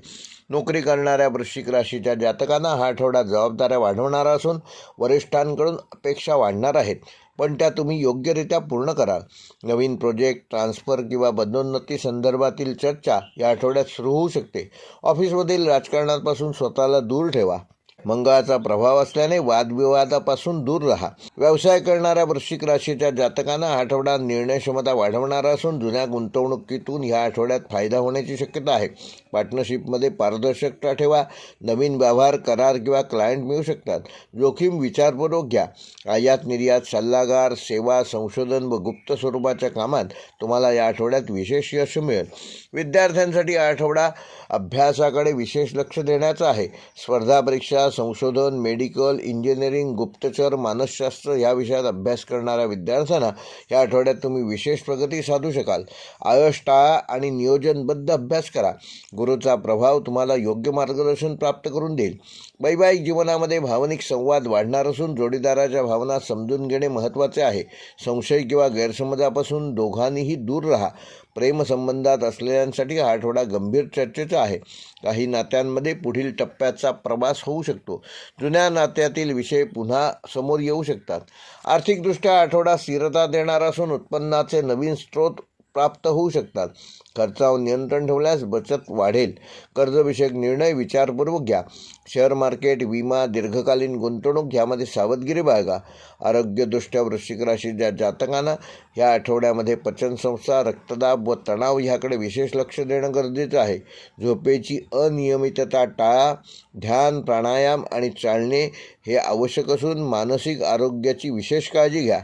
S1: नोकरी करणाऱ्या वृश्चिक राशीच्या जातकांना हा आठवडा जबाबदाऱ्या वाढवणारा असून वरिष्ठांकडून अपेक्षा वाढणार आहेत, पण त्या तुम्ही योग्यरित्या पूर्ण करा. नवीन प्रोजेक्ट, ट्रान्सफर किंवा पदोन्नती संदर्भातील चर्चा या आठवड्यात सुरू होऊ शकते. ऑफिसमधील राजकारणापासून स्वतःला दूर ठेवा मंगळाचा प्रभाव असल्याने वादविवादापासून दूर राहा. व्यवसाय करणाऱ्या वृश्चिक राशीच्या जातकांना हा आठवडा निर्णय क्षमता वाढवणारा असून जुन्या गुंतवणुकीतून ह्या आठवड्यात फायदा होण्याची शक्यता आहे. पार्टनरशिपमध्ये पारदर्शकता ठेवा. नवीन व्यवहार, करार किंवा क्लायंट मिळू शकतात. जोखीम विचारपूर्वक घ्या. आयात निर्यात, सल्लागार, सेवा, संशोधन व गुप्त स्वरूपाच्या कामात तुम्हाला या आठवड्यात विशेष यश मिळेल. विद्यार्थ्यांसाठी हा आठवडा अभ्यासाकडे विशेष लक्ष देण्याचा आहे. स्पर्धा परीक्षा, संशोधन, मेडिकल, इंजिनिअरिंग, गुप्तचर, मानसशास्त्र या विषयात अभ्यास करणाऱ्या विद्यार्थ्यांना या आठवड्यात तुम्ही विशेष प्रगती साधू शकाल. आळस टाळा आणि नियोजनबद्ध अभ्यास करा. गुरुचा प्रभाव तुम्हाला योग्य मार्गदर्शन प्राप्त करून देईल. वैवाहिक जीवनामध्ये भावनिक संवाद वाढणार असून जोडीदाराच्या भावना समजून घेणे महत्त्वाचे आहे. संशय किंवा गैरसमजापासून दोघांनीही दूर राहा. प्रेमसंबंधात असलेल्यांसाठी हा आठवडा गंभीर चर्चेचा आहे. काही नात्यांमध्ये पुढील टप्प्याचा प्रवास होऊ शकतो. जुन्या नात्यातील विषय पुन्हा समोर येऊ शकतात. आर्थिकदृष्ट्या आठवडा स्थिरता देणारा असून उत्पन्नाचे नवीन स्रोत प्राप्त होऊ शकतात. खर्चावर नियंत्रण ठेवल्यास बचत वाढेल. कर्जविषयक निर्णय विचारपूर्वक घ्या. शेअर मार्केट, विमा, दीर्घकालीन गुंतवणूक यामध्ये सावधगिरी बाळगा. आरोग्यदृष्ट्या वृश्चिक राशीच्या जातकांना या आठवड्यामध्ये पचनसंस्था, रक्तदाब व तणाव ह्याकडे विशेष लक्ष देणं गरजेचं आहे. झोपेची अनियमितता टाळा. ध्यान, प्राणायाम आणि चालणे हे आवश्यक असून मानसिक आरोग्याची विशेष काळजी घ्या.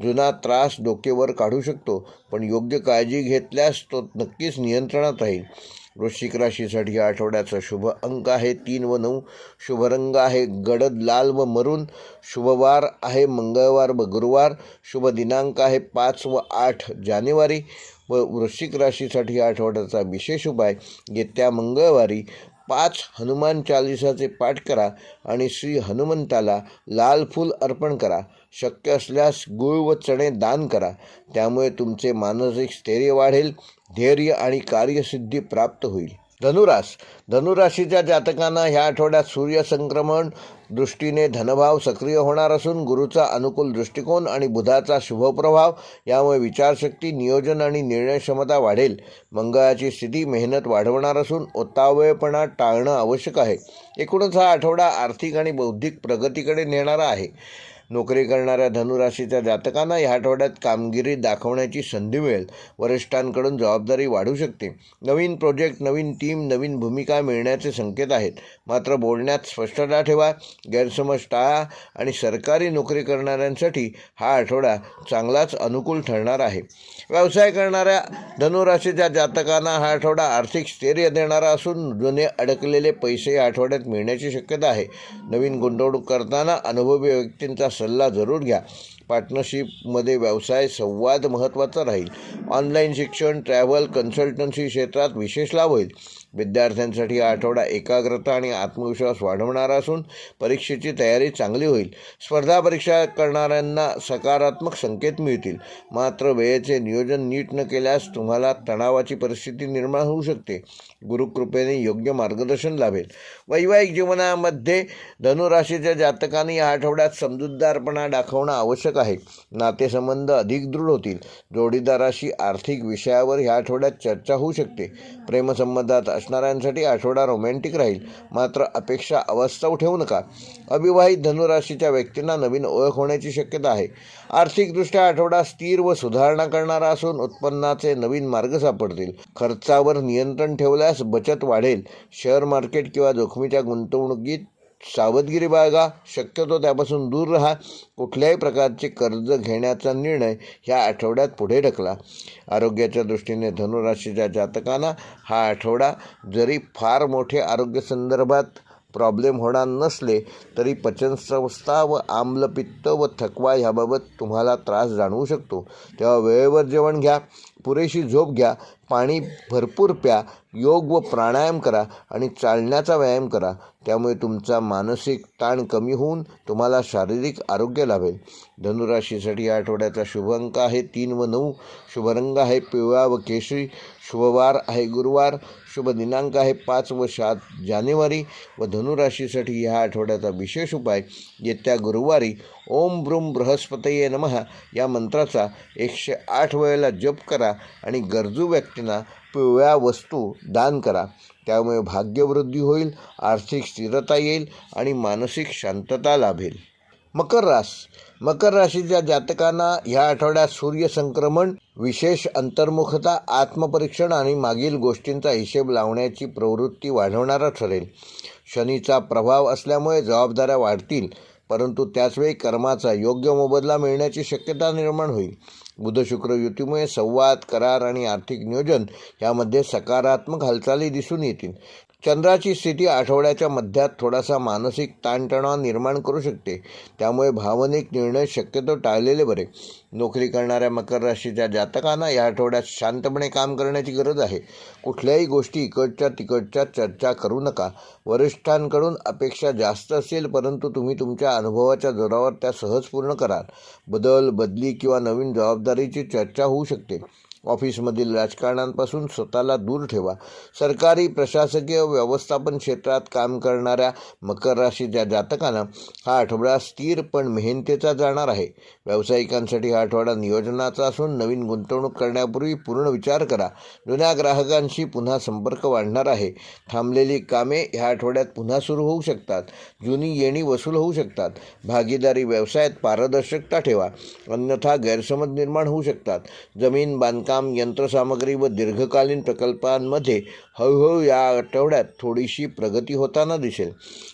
S1: जुना त्रास डोकेवर काढू शकतो, पण योग्य काळजी घेतल्यास तो नक्कीच नियंत्रणात राहील. वृश्चिक राशीसाठी या आठवड्याचा शुभ अंक आहे 3 व 9. शुभ रंग आहे गडद लाल व मरून. शुभवार आहे मंगळवार व गुरुवार. शुभ दिनांक आहे 5 व 8 जानेवारी. व वृश्चिक राशीसाठी या आठवड्याचा विशेष उपाय: येत्या मंगळवारी 5 हनुमान चालिसाचे पाठ करा आणि श्री हनुमंताला लाल फूल अर्पण करा. शक्य असल्यास गूळ व चणे दान करा. त्यामुळे तुमचे मानसिक स्थैर्य वाढेल. धैर्य आणि कार्यसिद्धी प्राप्त होईल. धनुराशीच्या जातकांना ह्या आठवड्यात सूर्यसंक्रमण दृष्टीने धनभाव सक्रिय होणार असून गुरुचा अनुकूल दृष्टिकोन आणि बुधाचा शुभप्रभाव यामुळे विचारशक्ती, नियोजन आणि निर्णय क्षमता वाढेल. मंगळाची स्थिती मेहनत वाढवणार असून उतावळेपणा टाळणं आवश्यक आहे. एकूणच हा आठवडा आर्थिक आणि बौद्धिक प्रगतीकडे नेणारा आहे. नोकरी करणाऱ्या धनुराशीच्या जातकांना या आठवड्यात कामगिरी दाखवण्याची संधी मिळेल. वरिष्ठांकडून जबाबदारी वाढू शकते. नवीन प्रोजेक्ट, नवीन टीम, नवीन भूमिका मिळण्याचे संकेत आहेत. मात्र बोलण्यात स्पष्टता ठेवा. गैरसमज टाळा आणि सरकारी नोकरी करणाऱ्यांसाठी हा आठवडा चांगलाच अनुकूल ठरणार आहे. व्यवसाय करणाऱ्या धनुराशीच्या जातकांना हा आठवडा आर्थिक स्थैर्य देणारा असून जुने अडकलेले पैसे या आठवड्यात मिळण्याची शक्यता आहे. नवीन गुंतवणूक करताना अनुभवी व्यक्तींचा सल्ला जरूर घ्या. पार्टनरशिपमध्ये व्यवसाय संवाद महत्त्वाचा राहील. ऑनलाईन शिक्षण, ट्रॅव्हल, कन्सल्टन्सी क्षेत्रात विशेष लाभ होईल. विद्यार्थ्यांसाठी हा आठवडा एकाग्रता आणि आत्मविश्वास वाढवणारा असून परीक्षेची तयारी चांगली होईल. स्पर्धा परीक्षा करणाऱ्यांना सकारात्मक संकेत मिळतील. मात्र वेळेचे नियोजन नीट न केल्यास तुम्हाला तणावाची परिस्थिती निर्माण होऊ शकते. गुरुकृपेने योग्य मार्गदर्शन लाभेल. वैवाहिक जीवनामध्ये धनुराशीच्या जातकांनी या आठवड्यात समजूतदारपणा दाखवणं आवश्यक आहे. नातेसंबंध अधिक दृढ होतील. जोडीदाराशी आर्थिक विषयावर ह्या आठवड्यात चर्चा होऊ शकते. प्रेमसंबंधात असणाऱ्यांसाठी आठवडा रोमॅन्टिक राहील. मात्र अपेक्षा अवास्तव ठेवू नका. अविवाहित धनुराशीच्या व्यक्तींना नवीन ओळख होण्याची शक्यता आहे. आर्थिकदृष्ट्या आठवडा स्थिर व सुधारणा करणारा असून उत्पन्नाचे नवीन मार्ग सापडतील. खर्चावर नियंत्रण ठेवल्यास बचत वाढेल. शेअर मार्केट किंवा जोखमीच्या गुंतवणुकीत सावधगिरी बाळगा. शक्यतो त्यापासून दूर राहा. कुठल्याही प्रकारचे कर्ज घेण्याचा निर्णय ह्या आठवड्यात पुढे ढकला. आरोग्याच्या दृष्टीने धनुराशीच्या जातकांना हा आठवडा जरी फार मोठे आरोग्यसंदर्भात प्रॉब्लेम होणार नसले तरी पचनसंस्था व आम्लपित्त व थकवा ह्याबाबत तुम्हाला त्रास जाणवू शकतो. तेव्हा वेळेवर जेवण घ्या. पुरेशी झोप घ्या. पाणी भरपूर प्या. योग व प्राणायाम करा आणि चालण्याचा व्यायाम करा. त्यामुळे तुमचा मानसिक ताण कमी होऊन तुम्हाला शारीरिक आरोग्य लाभेल. धनुराशीसाठी या आठवड्याचा शुभ अंक आहे 3 व 9. शुभ रंग आहे पिवळा व केशरी. शुभवार आहे गुरुवार. शुभ दिनांक आहे 5 व 7 जानेवारी. व धनुराशीसाठी ह्या आठवड्याचा विशेष उपाय: येत्या गुरुवारी ओम ब्रूम बृहस्पतये नमः या मंत्राचा 108 वेळेला जप करा आणि गरजू व्यक्तींना पिवळ्या वस्तू दान करा. त्यामुळे भाग्यवृद्धी होईल, आर्थिक स्थिरता येईल आणि मानसिक शांतता लाभेल. मकर राशीच्या जातकांना ह्या आठवड्यात सूर्यसंक्रमण, विशेष अंतर्मुखता, आत्मपरीक्षण आणि मागील गोष्टींचा हिशेब लावण्याची प्रवृत्ती वाढवणारा ठरेल. शनीचा प्रभाव असल्यामुळे जबाबदाऱ्या वाढतील, परंतु त्याचवेळी कर्माचा योग्य मोबदला मिळण्याची शक्यता निर्माण होईल. बुध शुक्र युतीमुळे संवाद, करार आणि आर्थिक नियोजन यामध्ये सकारात्मक हालचाली दिसून येतील. चंद्राची स्थिती आठवड्याच्या मध्यात थोडासा मानसिक ताणतणाव निर्माण करू शकते, त्यामुळे भावनिक निर्णय शक्यतो टाळलेले बरे. नोकरी करणाऱ्या मकर राशीच्या जातकांना या आठवड्यात शांतपणे काम करण्याची गरज आहे. कुठल्याही गोष्टी इकडच्या तिकडच्या चर्चा करू नका. वरिष्ठांकडून अपेक्षा जास्त असेल, परंतु तुम्ही तुमच्या अनुभवाच्या जोरावर त्या सहज पूर्ण कराल. बदली किंवा नवीन जबाबदारीची चर्चा होऊ शकते. ऑफिसमधील राजकारणांपासून स्वतःला दूर ठेवा. सरकारी, प्रशासकीय, व्यवस्थापन क्षेत्रात काम करणाऱ्या मकर राशीच्या जातकांना हा आठवडा स्थिर पण मेहनतीचा जाणार आहे. व्यावसायिकांसाठी हा आठवडा नियोजनाचा असून नवीन गुंतवणूक करण्यापूर्वी पूर्ण विचार करा. जुन्या ग्राहकांशी पुन्हा संपर्क वाढणार आहे. थांबलेली कामे ह्या आठवड्यात पुन्हा सुरू होऊ शकतात. जुनी येणी वसूल होऊ शकतात. भागीदारी व्यवसायात पारदर्शकता ठेवा, अन्यथा गैरसमज निर्माण होऊ शकतात. जमीन, बांधकाम, यंत्रसामग्री व दीर्घकालीन प्रकल्पांमध्ये हळूहळू या आठवड्यात थोडीशी प्रगती होताना दिसेल.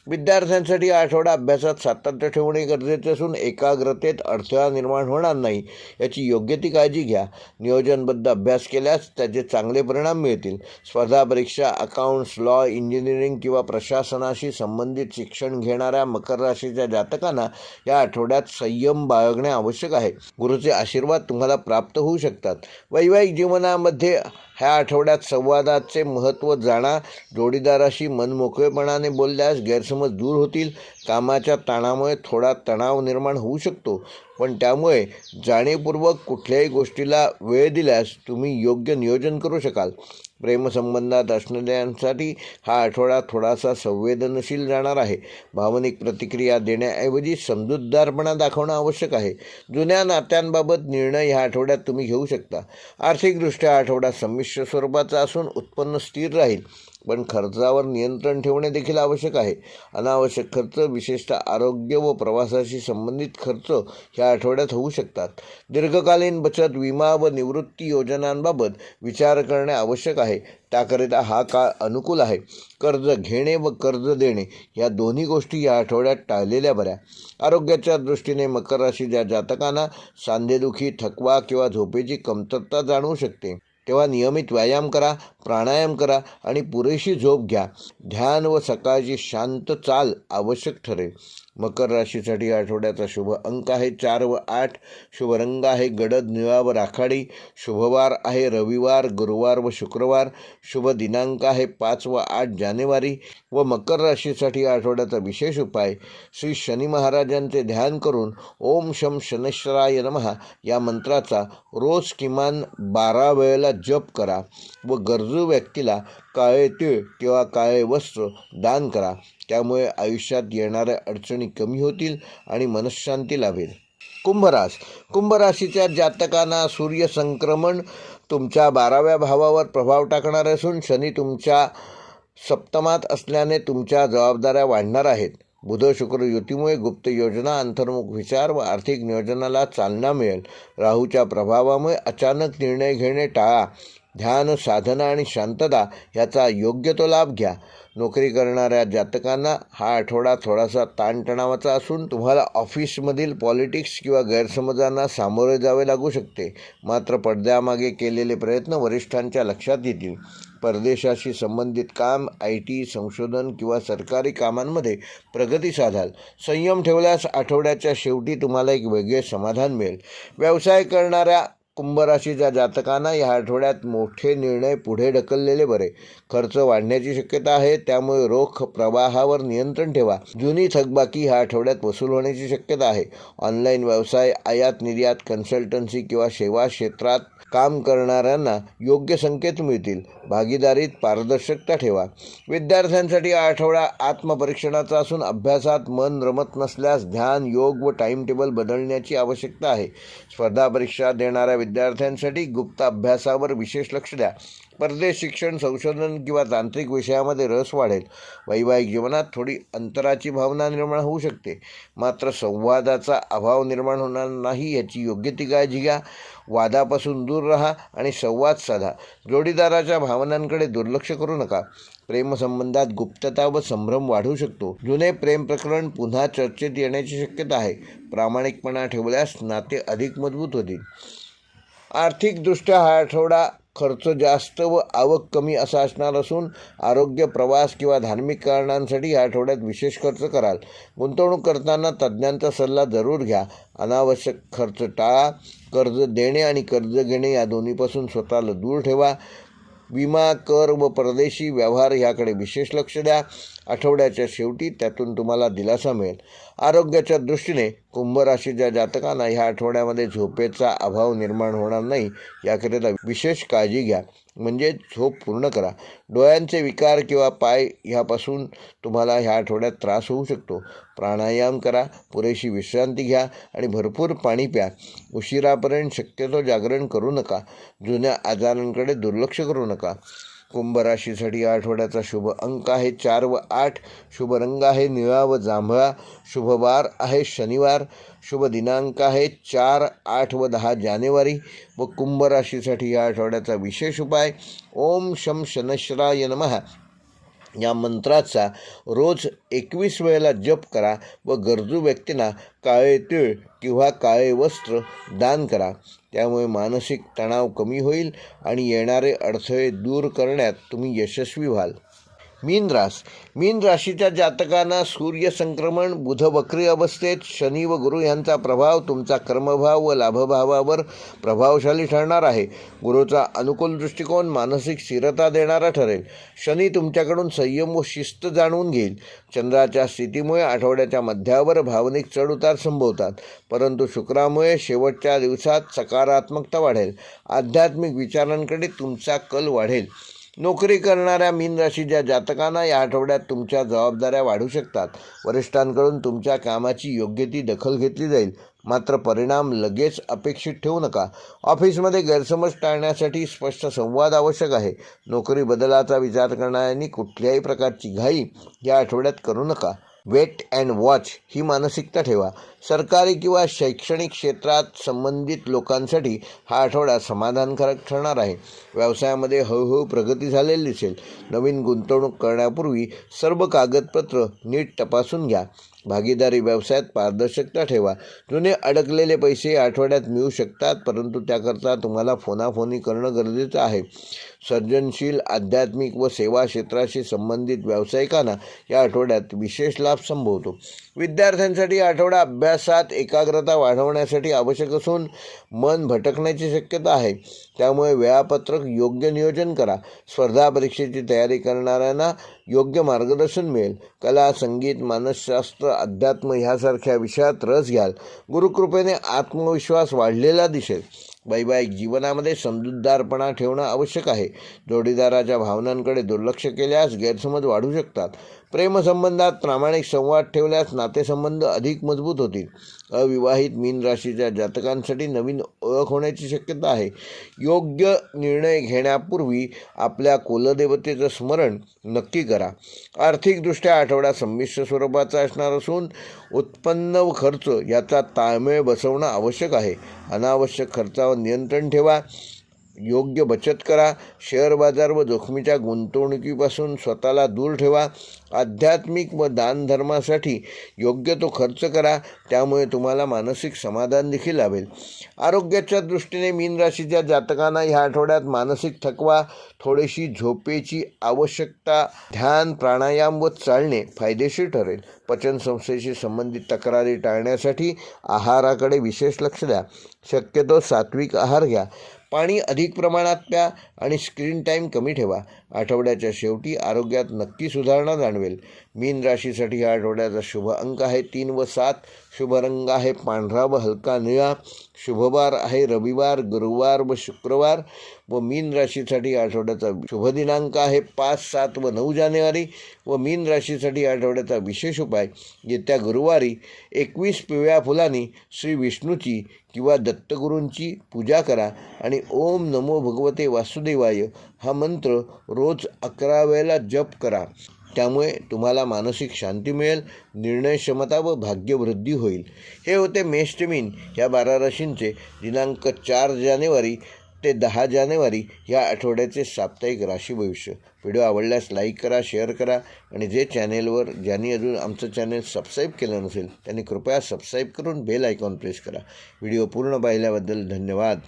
S1: विद्यार्थ्यांसाठी हा आठवडा अभ्यासात सातत्य ठेवणे गरजेचे असून एकाग्रतेत अडथळा निर्माण होणार नाही याची योग्य ती काळजी घ्या. नियोजनबद्ध अभ्यास केल्यास त्याचे चांगले परिणाम मिळतील. स्पर्धा परीक्षा, अकाउंट्स, लॉ, इंजिनिअरिंग किंवा प्रशासनाशी संबंधित शिक्षण घेणाऱ्या मकर राशीच्या जातकांना या आठवड्यात संयम बाळगणे आवश्यक आहे. गुरुचे आशीर्वाद तुम्हाला प्राप्त होऊ शकतात. वैवाहिक जीवनामध्ये ह्या आठवड्यात संवादाचे महत्त्व जाणा. जोडीदाराशी मनमोकळेपणाने बोलल्यास गैरसमज दूर होतील. कामाच्या ताणामुळे थोडा तणाव निर्माण होऊ शकतो, पण त्यामुळे जाणीवपूर्वक कुठल्याही गोष्टीला वेळ दिल्यास तुम्ही योग्य नियोजन करू शकाल. प्रेमसंबंधात असणाऱ्यांसाठी हा आठवडा थोडासा संवेदनशील जाणार आहे. भावनिक प्रतिक्रिया देण्याऐवजी समजूतदारपणा दाखवणं आवश्यक आहे. जुन्या नात्यांबाबत निर्णय ह्या आठवड्यात तुम्ही घेऊ शकता. आर्थिकदृष्ट्या हा आठवडा संमिश्र स्वरूपाचा असून उत्पन्न स्थिर राहील, पण खर्चावर नियंत्रण ठेवणे देखील आवश्यक आहे. अनावश्यक खर्च, विशेषतः आरोग्य व प्रवासाशी संबंधित खर्च ह्या आठवड्यात होऊ शकतात. दीर्घकालीन बचत, विमा व निवृत्ती योजनांबाबत विचार करणे आवश्यक आहे. त्याकरिता हा काळ अनुकूल आहे. कर्ज घेणे व कर्ज देणे या दोन्ही गोष्टी या आठवड्यात टाळलेल्या बऱ्या. आरोग्याच्या दृष्टीने मकर राशीच्या जातकांना सांधेदुखी, थकवा किंवा झोपेची कमतरता जाणवू शकते. तेव्हा नियमित व्यायाम करा, प्राणायाम करा आणि पुरेशी झोप घ्या. ध्यान व सकाळची शांत चाल आवश्यक ठरेल. मकर राशीसाठी आठवड्याचा शुभ अंक आहे 4 व 8. शुभ रंग आहे गडद, निळा व राखाडी. शुभवार आहे रविवार, गुरुवार व शुक्रवार. शुभ दिनांक आहे 5 व 8 जानेवारी. व मकर राशीसाठी आठवड्याचा विशेष उपाय, श्री शनी महाराजांचे ध्यान करून ओम शम शनेश्वराय नमः या मंत्राचा रोज किमान 12 वेळेला जप करा व गरजू व्यक्तीला काळे तीळ किंवा काळे वस्त्र दान करा. त्यामुळे आयुष्यात येणाऱ्या अडचणी कमी होतील आणि मनःशांती लाभेल. कुंभ राशीच्या जातकांना सूर्यसंक्रमण तुमच्या 12व्या भावावर प्रभाव टाकणार असून शनी तुमच्या सप्तमात असल्याने तुमच्या जबाबदाऱ्या वाढणार आहेत. बुध शुक्र युतीमुळे गुप्त योजना, अंतर्मुख विचार व आर्थिक नियोजनाला चालना मिळेल. राहूच्या प्रभावामुळे अचानक निर्णय घेणे टाळा. ध्यान, साधना आणि शांतता याचा योग्य तो लाभ घ्या. नोकरी करणाऱ्या जातकांना हा आठवडा थोडासा ताणतणावाचा असून तुम्हाला ऑफिसमधील पॉलिटिक्स किंवा गैरसमजांना सामोरे जावे लागू शकते. मात्र पडद्यामागे केलेले प्रयत्न वरिष्ठांच्या लक्षात येतील. परदेशाशी संबंधित काम, IT, संशोधन किंवा सरकारी कामांमध्ये प्रगती साधाल. संयम ठेवल्यास आठवड्याच्या शेवटी तुम्हाला एक वेगळे समाधान मिळेल. व्यवसाय करणाऱ्या कुंभ राशीच्या जातकांना या आठवड्यात मोठे निर्णय पुढे ढकललेले बरे. खर्च वाढण्याची शक्यता आहे, त्यामुळे रोख प्रवाहावर नियंत्रण ठेवा. जुनी थकबाकी ह्या आठवड्यात वसूल होण्याची शक्यता आहे. ऑनलाईन व्यवसाय, आयात निर्यात, कन्सल्टन्सी किंवा सेवा क्षेत्रात काम करणाऱ्यांना योग्य संकेत मिळतील. भागीदारीत पारदर्शकता ठेवा. विद्यार्थ्यांसाठी हा आठवडा आत्मपरीक्षणाचा असून अभ्यासात मन रमत नसल्यास ध्यान, योग व टाईम टेबल बदलण्याची आवश्यकता आहे. स्पर्धा परीक्षा देणाऱ्या विद्यार्थ्यांसाठी गुप्त अभ्यासावर विशेष लक्ष द्या. परदेश शिक्षण, संशोधन किंवा तांत्रिक विषयामध्ये रस वाढेल. वैवाहिक जीवनात थोडी अंतराची भावना निर्माण होऊ शकते, मात्र संवादाचा अभाव निर्माण होणार नाही याची योग्य ती काळजी घ्या. वादापासून दूर राहा आणि संवाद साधा. जोडीदाराच्या भावनांकडे दुर्लक्ष करू नका. प्रेमसंबंधात गुप्तता व संभ्रम वाढू शकतो. जुने प्रेम प्रकरण पुन्हा चर्चेत येण्याची शक्यता आहे. प्रामाणिकपणा ठेवल्यास नाते अधिक मजबूत होतील. आर्थिकदृष्ट्या हा आठवडा खर्च जास्त व आवक कमी असा असणार असून आरोग्य, प्रवास किंवा धार्मिक कारणांसाठी या आठवड्यात विशेष खर्च कराल. गुंतवणूक करताना तज्ज्ञांचा सल्ला जरूर घ्या. अनावश्यक खर्च टाळा. कर्ज देणे आणि कर्ज घेणे या दोन्हीपासून स्वतःला दूर ठेवा. विमा, कर व परदेशी व्यवहार याकडे विशेष लक्ष द्या. आठवड्याच्या शेवटी त्यातून तुम्हाला दिलासा मिळेल. आरोग्याच्या दृष्टीने कुंभ राशीच्या जातकांना ह्या आठवड्यामध्ये झोपेचा अभाव निर्माण होणार नाही याकरिता विशेष काळजी घ्या, म्हणजे झोप पूर्ण करा. डोळ्यांचे विकार किंवा पाय ह्यापासून तुम्हाला ह्या आठवड्यात त्रास होऊ शकतो. प्राणायाम करा, पुरेशी विश्रांती घ्या आणि भरपूर पाणी प्या. उशिरापर्यंत शक्यतो जागरण करू नका. जुन्या आजारांकडे दुर्लक्ष करू नका. कुंभ राशीसाठी या आठवड्याचा शुभ अंक आहे 4 व 8. शुभ रंग आहे निळा व जांभळा. शुभ वार आहे शनिवार. शुभ दिनांक आहे 4, 8 व 10 जानेवारी. व कुंभ राशीसाठी या आठवड्याचा विशेष उपाय ओम शं शनैश्चराय नमः या मंत्राचा रोज 21 वेळेला जप करा व गरजू व्यक्तींना काळे तीळ किंवा काळे वस्त्र दान करा. त्यामुळे मानसिक तणाव कमी होईल आणि येणारे अडथळे दूर करण्यात तुम्ही यशस्वी व्हाल. मीन राशीच्या जातकांना सूर्य संक्रमण, बुध वक्री अवस्थेत, शनी व गुरु यांचा प्रभाव तुमचा कर्मभाव व लाभभावावर प्रभावशाली ठरणार आहे. गुरुचा अनुकूल दृष्टिकोन मानसिक स्थिरता देणारा ठरेल. शनी तुमच्याकडून संयम व शिस्त जाणून घेईल. चंद्राच्या स्थितीमुळे आठवड्याच्या मध्यावर भावनिक चढउतार संभवतात, परंतु शुक्रामुळे शेवटच्या दिवसात सकारात्मकता वाढेल. आध्यात्मिक विचारांकडे तुमचा कल वाढेल. नोकरी करणाऱ्या मीन राशीच्या जातकांना या आठवड्यात तुमच्या जबाबदाऱ्या वाढू शकतात. वरिष्ठांकडून तुमच्या कामाची योग्य ती दखल घेतली जाईल, मात्र परिणाम लगेच अपेक्षित ठेवू नका. ऑफिसमध्ये गैरसमज टाळण्यासाठी स्पष्ट संवाद आवश्यक आहे. नोकरी बदलाचा विचार करणाऱ्यांनी कुठल्याही प्रकारची घाई या आठवड्यात करू नका. वेट अँड वॉच ही मानसिकता ठेवा. सरकारी किंवा शैक्षणिक क्षेत्रात संबंधित लोकांसाठी हा आठवडा समाधानकारक ठरणार आहे. व्यवसायामध्ये हळूहळू प्रगती झालेली दिसेल. नवीन गुंतवणूक करण्यापूर्वी सर्व कागदपत्र नीट तपासून घ्या. भागीदारी व्यवसायात पारदर्शकता ठेवा. जुने अडकलेले पैसे आठवड्यात मिळू शकतात, परंतु त्याकरता तुम्हाला फोनाफोनी करणं गरजेचं आहे. सर्जनशील, आध्यात्मिक व सेवा क्षेत्राशी संबंधित व्यावसायिकांना या आठवड्यात विशेष लाभ संभवतो. विद्यार्थ्यांसाठी आठवडा अभ्यासात एकाग्रता वाढवण्यासाठी आवश्यक असून मन भटकण्याची शक्यता आहे. त्यामुळे वेळापत्रक योग्य नियोजन करा. स्पर्धा परीक्षेची तयारी करणाऱ्यांना योग्य मार्गदर्शन मिळेल. कला, संगीत, मानसशास्त्र, अध्यात्म ह्यासारख्या विषयात रस घ्याल. गुरुकृपेने आत्मविश्वास वाढलेला दिसेल. वैवाहिक जीवनामध्ये समजूतदारपणा ठेवणं आवश्यक आहे. जोडीदाराच्या भावनांकडे दुर्लक्ष केल्यास गैरसमज वाढू शकतात. प्रेमसंबंधात प्रामाणिक संवाद ठेवल्यास नातेसंबंध अधिक मजबूत होतील. अविवाहित मीन राशीच्या जातकांसाठी नवीन ओळख होण्याची शक्यता आहे. योग्य निर्णय घेण्यापूर्वी आपल्या कुलदेवतेचं स्मरण नक्की करा. आर्थिकदृष्ट्या आठवडा संमिश्र स्वरूपाचा असणार असून उत्पन्न व खर्च याचा ताळमेळ बसवणं आवश्यक आहे. अनावश्यक खर्चावर नियंत्रण ठेवा. योग्य बचत करा. शेअर बाजार व जोखमीच्या गुंतवणुकीपासून स्वतःला दूर ठेवा. आध्यात्मिक व दानधर्मासाठी योग्य तो खर्च करा. त्यामुळे तुम्हाला मानसिक समाधान देखील लाभेल. आरोग्याच्या दृष्टीने मीन राशीच्या जातकांना ह्या आठवड्यात मानसिक थकवा, थोडीशी झोपेची आवश्यकता, ध्यान, प्राणायाम व चालणे फायदेशीर ठरेल. पचनसंस्थेशी संबंधित तक्रारी टाळण्यासाठी आहाराकडे विशेष लक्ष द्या. शक्यतो सात्विक आहार घ्या. पाणी अधिक प्रमाणात प्या आणि स्क्रीन टाईम कमी ठेवा. आठवड्याच्या शेवटी आरोग्यात नक्की सुधारणा जाणवेल. मीन राशीसाठी या आठवड्याचा शुभ अंक आहे 3 व 7. शुभ रंग आहे पांढरा व हलका निळा. शुभवार आहे रविवार, गुरुवार व शुक्रवार. व मीन राशीसाठी आठवड्याचा शुभ दिनांक आहे 5, 7 व 9 जानेवारी. व मीन राशीसाठी आठवड्याचा विशेष उपाय येत्या गुरुवारी 21 पिवळ्या फुलांनी श्री विष्णूची किंवा दत्तगुरूंची पूजा करा आणि ओम नमो भगवते वासुदेवाय हा मंत्र रोज 11 वेळेला जप करा. त्यामुळे तुम्हाला मानसिक शांती मिळेल, निर्णय क्षमता व भाग्यवृद्धी होईल. हे होते मेष ते मीन ह्या 12 राशींचे दिनांक 4 जानेवारी ते 10 जानेवारी या आठवड्याचे साप्ताहिक राशी भविष्य. व्हिडिओ आवडल्यास लाईक करा, शेअर करा आणि जे चॅनेलवर ज्यांनी अजून आमचं चॅनेल सबस्क्राईब केलं नसेल त्यांनी कृपया सबस्क्राईब करून बेल आयकॉन प्रेस करा. व्हिडिओ पूर्ण पाहिल्याबद्दल धन्यवाद.